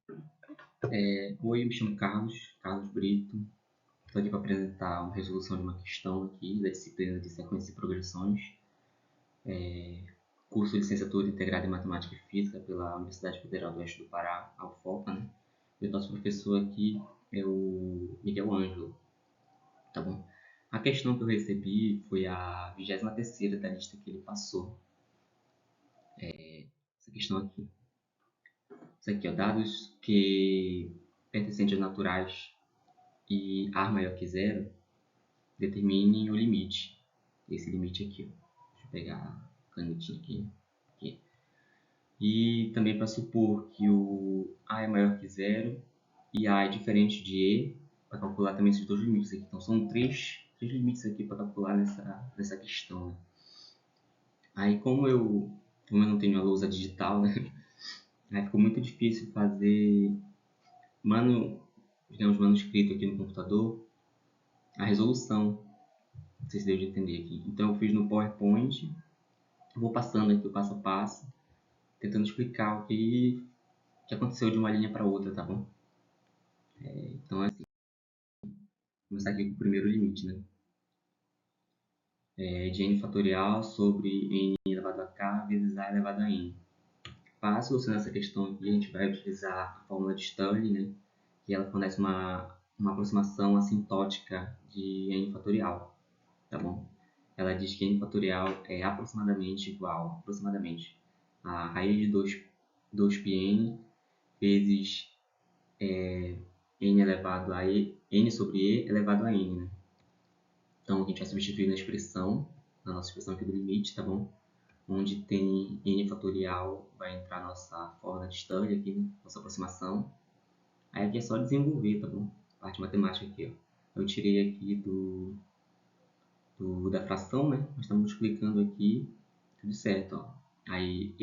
Oi, eu me chamo Carlos Brito. Estou aqui para apresentar uma resolução de uma questão aqui da disciplina de sequências e progressões, curso de licenciatura integrada em Matemática e Física pela Universidade Federal do Oeste do Pará, a UFOPA, né? E o nosso professor aqui é o Miguel Ângelo, tá bom? A questão que eu recebi foi a 23ª da lista que ele passou. Essa questão aqui. Isso aqui, ó, dados que pertencentes a naturais e A maior que zero, determine o limite. Esse limite aqui, ó. Deixa eu pegar a canetinha aqui. E também para supor que o A é maior que zero e A é diferente de E, para calcular também esses dois limites aqui. Então são três limites aqui para calcular nessa questão, né? Aí como eu não tenho a lousa digital, né? Aí ficou muito difícil fazer digamos, manuscrito aqui no computador, a resolução. Não sei se deu de entender aqui. Então eu fiz no PowerPoint, vou passando aqui o passo a passo, tentando explicar o que aconteceu de uma linha para outra, tá bom? Então é assim, vou começar aqui com o primeiro limite, né? De n fatorial sobre n elevado a k vezes a elevado a n. Para solucionar essa questão aqui, a gente vai utilizar a fórmula de Stirling, né? Que ela fornece uma aproximação assintótica de n fatorial, tá bom? Ela diz que n fatorial é aproximadamente igual a raiz de 2πn vezes n elevado a n sobre e elevado a n, né? Então a gente vai substituir na nossa expressão aqui do limite, tá bom? Onde tem n fatorial, vai entrar a nossa fórmula de Stirling aqui, né? Nossa aproximação. Aí aqui é só desenvolver, tá bom? Parte matemática aqui, ó. Eu tirei aqui da fração, né? Nós estamos multiplicando aqui, tudo certo, ó. Aí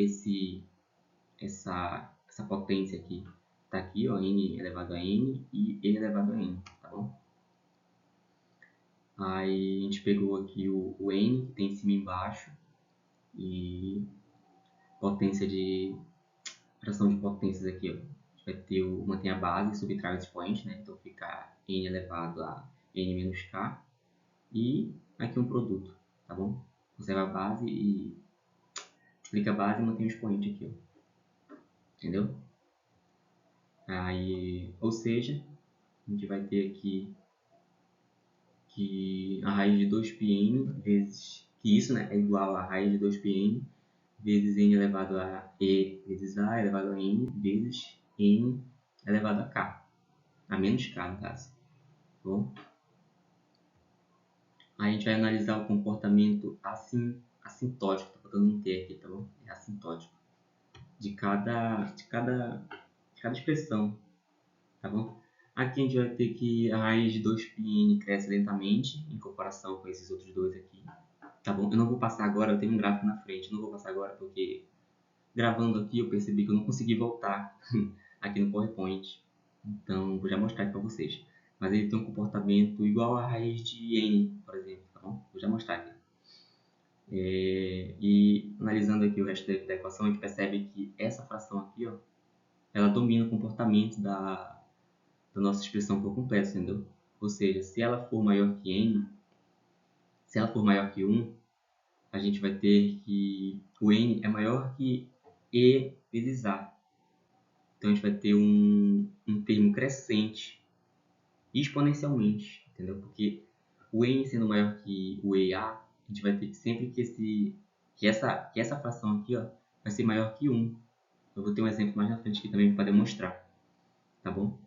essa potência aqui tá aqui, ó, n elevado a n e n elevado a n, tá bom? Aí a gente pegou aqui o n, que tem em cima e embaixo, e potência de fração de potências aqui, ó. A gente vai ter mantém a base e subtrai o expoente, né? Então fica n elevado a n menos k, e aqui um produto, tá bom? Conserva a base e multiplica a base e mantém o expoente aqui, ó. Entendeu? Aí, ou seja, a gente vai ter aqui que a raiz de 2πn vezes, que isso, né, é igual a raiz de 2πn vezes n elevado a e vezes a elevado a n vezes n elevado a k, a menos k no caso. Tá bom? Aí a gente vai analisar o comportamento assintótico, tá faltando um T aqui, tá bom? É assintótico. De cada expressão, tá bom? Aqui a gente vai ter que a raiz de 2πn cresce lentamente em comparação com esses outros dois aqui, tá bom? Eu não vou passar agora, eu tenho um gráfico na frente, eu não vou passar agora porque gravando aqui eu percebi que eu não consegui voltar aqui no PowerPoint, então vou já mostrar aqui para vocês. Mas ele tem um comportamento igual à raiz de n, por exemplo, tá bom? Vou já mostrar aqui. E analisando aqui o resto da equação, a gente percebe que essa fração aqui, ó, ela domina o comportamento da nossa expressão por completo, entendeu? Ou seja, se ela for maior que n, se ela for maior que 1, a gente vai ter que o n é maior que e vezes a. Então a gente vai ter um termo crescente exponencialmente, entendeu? Porque o n sendo maior que o EA, a gente vai ter que sempre que essa fração aqui, ó, vai ser maior que 1. Eu vou ter um exemplo mais na frente aqui também para demonstrar, tá bom?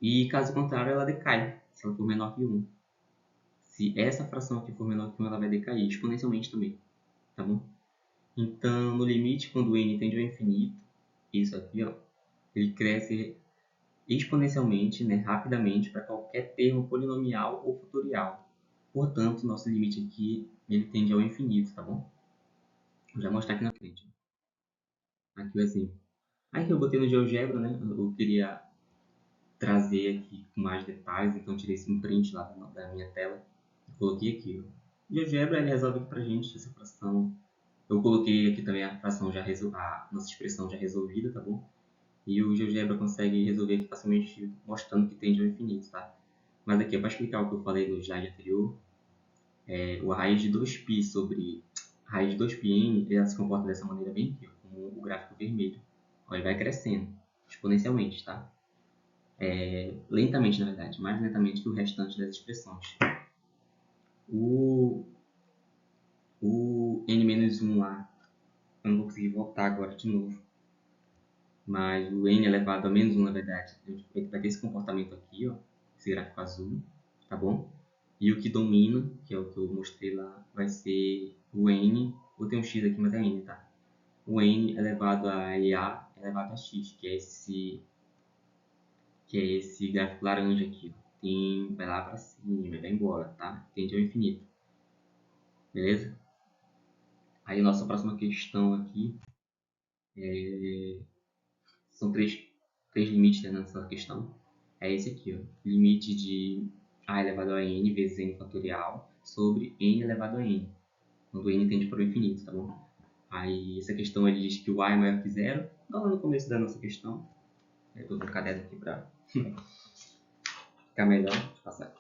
E caso contrário, ela decai, se ela for menor que 1. Se essa fração aqui for menor que 1, ela vai decair exponencialmente também, tá bom? Então, no limite, quando o n tende ao infinito, isso aqui, ó, ele cresce exponencialmente, né, rapidamente, para qualquer termo polinomial ou fatorial. Portanto, nosso limite aqui, ele tende ao infinito, tá bom? Vou já mostrar aqui na frente. Aqui o exemplo. Aqui eu botei no GeoGebra, né? Eu queria trazer aqui com mais detalhes, então eu tirei esse print lá da minha tela. Coloquei aqui. O GeoGebra ele resolve aqui pra gente essa fração. Eu coloquei aqui também a fração a nossa expressão já resolvida, tá bom? E o GeoGebra consegue resolver aqui facilmente mostrando que tende ao infinito, tá? Mas aqui, para explicar o que eu falei no slide anterior, a raiz de 2π sobre a raiz de 2πn, ela se comporta dessa maneira bem aqui, ó, como o gráfico vermelho. Ó, ele vai crescendo exponencialmente, tá? Lentamente, na verdade, mais lentamente que o restante das expressões. O n-1 lá, eu não vou conseguir voltar agora de novo, mas o n elevado a menos 1, na verdade, vai ter esse comportamento aqui, ó, esse gráfico azul, tá bom? E o que domina, que é o que eu mostrei lá, vai ser o n, vou ter um x aqui, mas é n, tá? O n elevado a ia elevado a x, que é esse gráfico laranja aqui, ó. Vai lá para cima, vai embora, tá? Tende ao infinito. Beleza? Aí nossa próxima questão aqui são três limites, né, nessa questão. É esse aqui, ó. Limite de a elevado a n vezes n fatorial sobre n elevado a n, quando n tende para o infinito, tá bom? Aí essa questão ele diz que o a é maior que zero, lá no começo da nossa questão. Eu estou com o caderno aqui para ficar melhor de passar.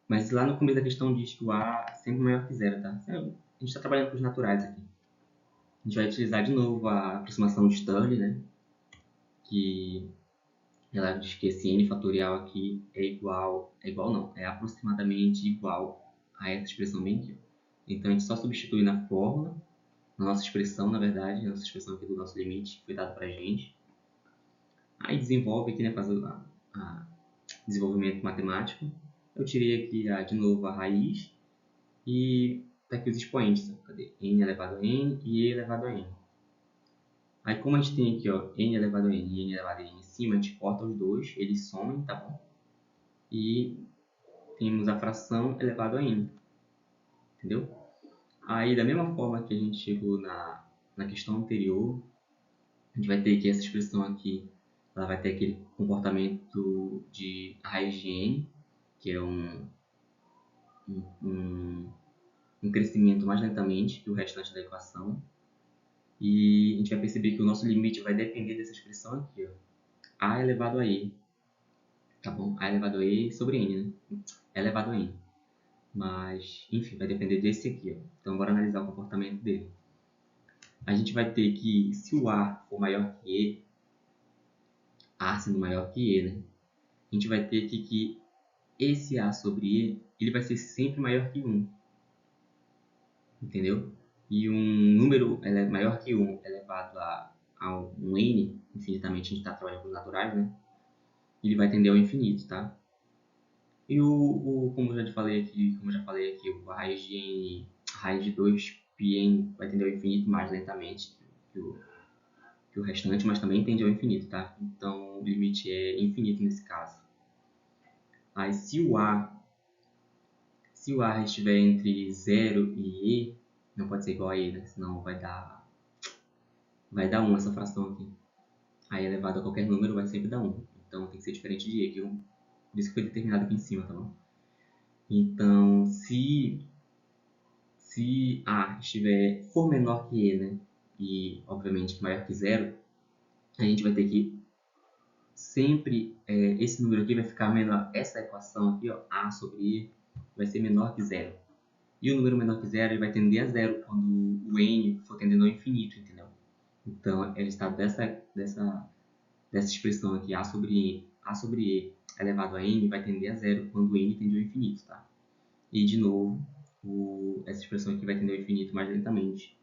Mas lá no começo da questão diz que o a é sempre maior que zero, tá? A gente está trabalhando com os naturais aqui. A gente vai utilizar de novo a aproximação de Stirling, né? Que ela diz que esse n fatorial aqui é aproximadamente igual a essa expressão bem aqui. Então a gente só substitui na fórmula, na nossa expressão, na verdade, a nossa expressão aqui do nosso limite que foi dado para a gente. Aí desenvolve aqui, né, faz o desenvolvimento matemático. Eu tirei aqui de novo a raiz e tá aqui os expoentes. Cadê? N elevado a n e e elevado a n. Aí como a gente tem aqui, ó, n elevado a n e n elevado a n em cima, a gente corta os dois, eles somem, tá bom? E temos a fração elevado a n, entendeu? Aí da mesma forma que a gente chegou na questão anterior, a gente vai ter aqui essa expressão aqui, ela vai ter aquele comportamento de raiz de n, que é um crescimento mais lentamente que o restante da equação. E a gente vai perceber que o nosso limite vai depender dessa expressão aqui, ó, a elevado a e, tá bom? A elevado a e sobre n, né? Elevado a n. Mas, enfim, vai depender desse aqui, ó. Então, bora analisar o comportamento dele. A gente vai ter que, se o a for maior que e, a sendo maior que e, né? A gente vai ter que esse a sobre e, ele vai ser sempre maior que 1. Entendeu? E um número maior que 1 elevado a um n, infinitamente, a gente está trabalhando com os naturais, né? Ele vai tender ao infinito, tá? E como eu já falei aqui, a raiz de n, a raiz de 2πn vai tender ao infinito mais lentamente que o restante, mas também tende ao infinito, tá? Então, o limite é infinito nesse caso. Aí, se o a estiver entre 0 e e, não pode ser igual a e, né? Senão vai dar 1 essa fração aqui. Aí elevado a qualquer número vai sempre dar 1. Então tem que ser diferente de e, que por isso que foi determinado aqui em cima, tá bom? Então, se a for menor que e, né? E obviamente maior que 0, a gente vai ter que sempre esse número aqui vai ficar menor. Essa equação aqui, ó, a sobre e, vai ser menor que 0. E o número menor que 0 ele vai tender a 0 quando o n for tendendo ao infinito, entendeu? Então, é o estado dessa expressão aqui, a sobre e elevado a n, vai tender a 0 quando n tende ao infinito, tá? E, de novo, essa expressão aqui vai tender ao infinito mais lentamente.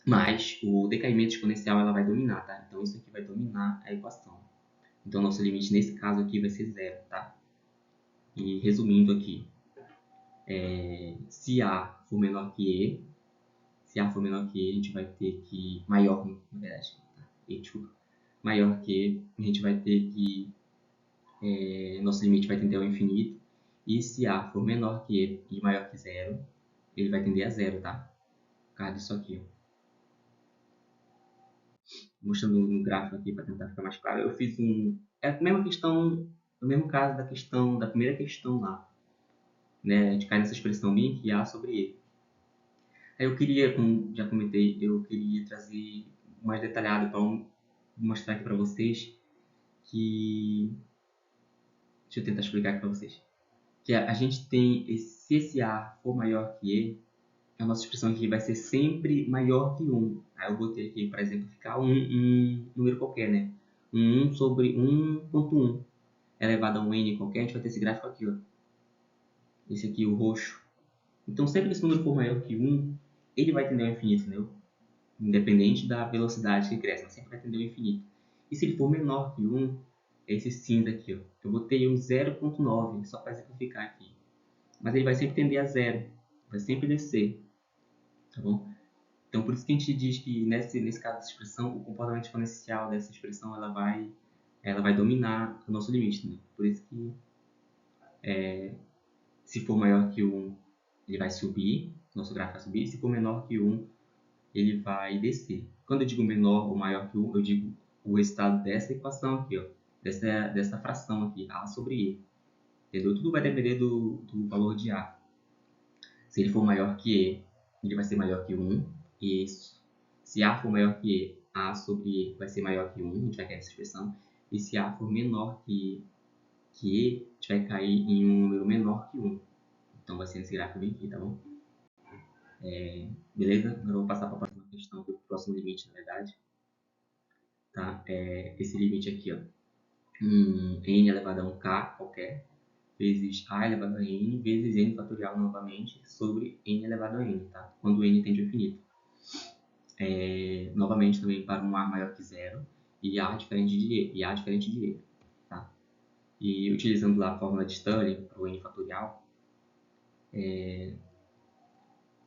Mas o decaimento exponencial ela vai dominar, tá? Então, isso aqui vai dominar a equação. Então, nosso limite nesse caso aqui vai ser 0, tá? E, resumindo aqui, se a for menor que e, a gente vai ter que... Maior, na verdade. Tá? Desculpa. Maior que, a gente vai ter que nosso limite vai tender ao infinito. E se a for menor que e maior que 0, ele vai tender a 0, tá? Por causa disso aqui, ó. Mostrando no gráfico aqui para tentar ficar mais claro. Eu fiz é a mesma questão, no mesmo caso da primeira questão lá. Né? A gente cai nessa expressão bem aqui, a sobre e. Eu queria, como já comentei, eu queria trazer mais detalhado para mostrar aqui para vocês que... Deixa eu tentar explicar aqui para vocês. Que a gente tem, se esse A for maior que E, a nossa expressão aqui vai ser sempre maior que 1. Aí eu botei aqui, por exemplo, ficar um número qualquer, né? 1 sobre 1.1 elevado a um n qualquer, a gente vai ter esse gráfico aqui, ó. Esse aqui, o roxo. Então, sempre que esse número for maior que 1, ele vai tender ao infinito, entendeu? Independente da velocidade que cresce, mas sempre vai tender ao infinito. E se ele for menor que 1, é esse cinza aqui, ó. Eu botei um 0.9, só para exemplificar aqui. Mas ele vai sempre tender a 0, vai sempre descer, tá bom? Então, por isso que a gente diz que, nesse caso dessa expressão, o comportamento exponencial dessa expressão ela vai dominar o nosso limite, né? Por isso que, se for maior que 1, ele vai subir, nosso gráfico vai subir. Se for menor que 1, ele vai descer. Quando eu digo menor ou maior que 1, eu digo o resultado dessa equação aqui, ó, dessa fração aqui, A sobre E. Entendeu? Tudo vai depender do valor de A. Se ele for maior que E, ele vai ser maior que 1. E se A for maior que E, A sobre E vai ser maior que 1. A gente vai cair nessa expressão. E se A for menor que E, a gente vai cair em um número menor que 1. Então vai ser nesse gráfico bem aqui, tá bom? Beleza? Agora eu vou passar para a próxima questão, para o próximo limite, na verdade. Tá? Esse limite aqui, ó. N elevado a um K qualquer, vezes A elevado a N, vezes N fatorial novamente, sobre N elevado a N, tá? Quando N tende ao infinito. Novamente também para um A maior que zero e A diferente de E, tá? E utilizando lá a fórmula de Stirling para o N fatorial, a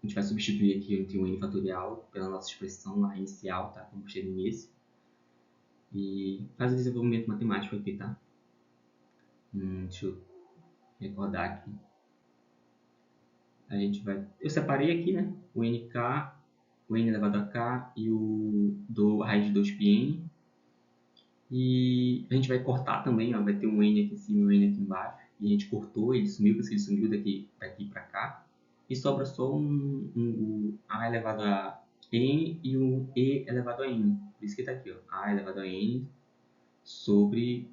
gente vai substituir aqui entre o N fatorial pela nossa expressão lá inicial, tá? Como chega nesse. E faz o desenvolvimento matemático aqui, tá? Deixa eu recordar aqui. A gente vai... Eu separei aqui, né? O NK, o N elevado a K e a raiz de 2πn. E a gente vai cortar também, ó, vai ter um N aqui em cima e um N aqui embaixo. E a gente cortou, ele sumiu, porque ele sumiu daqui para cá. E sobra só um A elevado a N e um E elevado a N. Por isso que está aqui, ó, A elevado a N sobre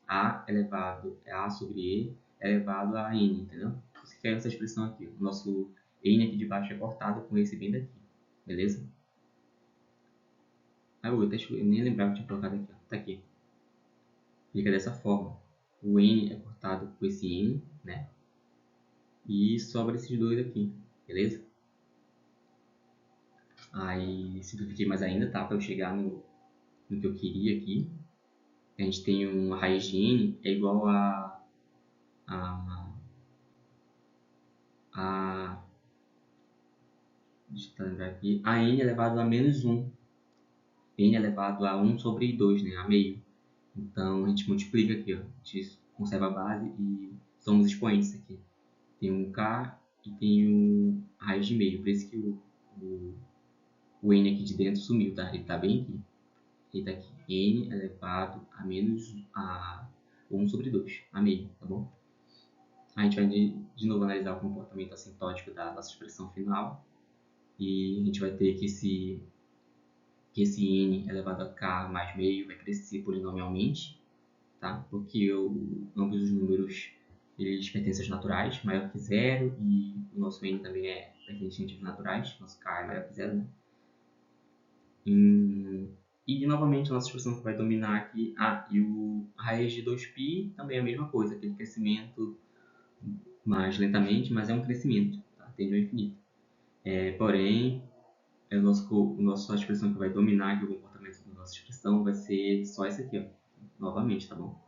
A sobre E elevado a N, entendeu? Isso que é essa expressão aqui. O nosso N aqui de baixo é cortado com esse bem daqui, beleza? Eu nem lembrava que tinha colocado aqui, ó. Tá aqui. Fica dessa forma. O N é cortado com esse N, né? E sobra esses dois aqui, beleza? Aí simplifiquei mais ainda, tá? Para eu chegar no que eu queria aqui. A gente tem uma raiz de N é igual a deixa eu lembrar aqui, a N elevado a menos 1. N elevado a 1 sobre 2, né? A meio. Então a gente multiplica aqui, ó. A gente conserva a base e somos expoentes aqui. Tem um K e tem a raiz de meio. Por isso que o N aqui de dentro sumiu, tá? Ele tá bem aqui. Ele tá aqui. N elevado a menos 1 sobre 2, a meio, tá bom? A gente vai de novo analisar o comportamento assintótico da nossa expressão final. E a gente vai ter que esse n elevado a k mais meio vai crescer polinomialmente, tá? Porque ambos os números eles pertencem aos naturais, maior que zero, e o nosso n também pertence aos naturais, nosso k é maior que zero, né? E novamente a nossa expressão que vai dominar aqui, e a raiz de 2π também é a mesma coisa, aquele crescimento mais lentamente, mas é um crescimento, tá? Tende ao infinito. Porém, a nossa expressão que vai dominar aqui o comportamento da nossa expressão vai ser só essa aqui, ó, novamente, tá bom?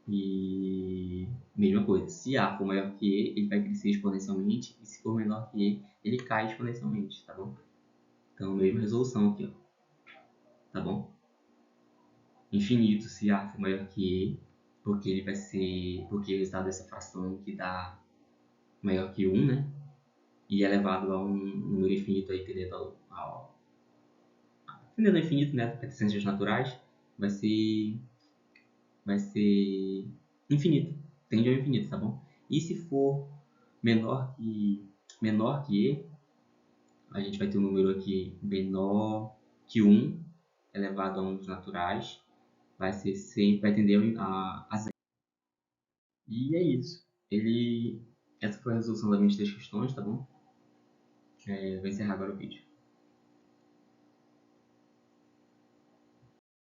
E mesma coisa, se A for maior que E, ele vai crescer exponencialmente, e se for menor que E, ele cai exponencialmente, tá bom? Então, mesma resolução aqui, ó, tá bom? Infinito se A for maior que E, porque o resultado dessa fração que dá maior que 1, né? E elevado a um número infinito aí, tendendo ao infinito, né? Pertencentes naturais, vai ser infinito. Tende ao infinito, tá bom? E se for menor que menor que E, a gente vai ter um número aqui menor que 1 elevado a números naturais, vai tender a zero. E é isso. Essa foi a resolução das minhas 3 questões, tá bom? Vou encerrar agora o vídeo.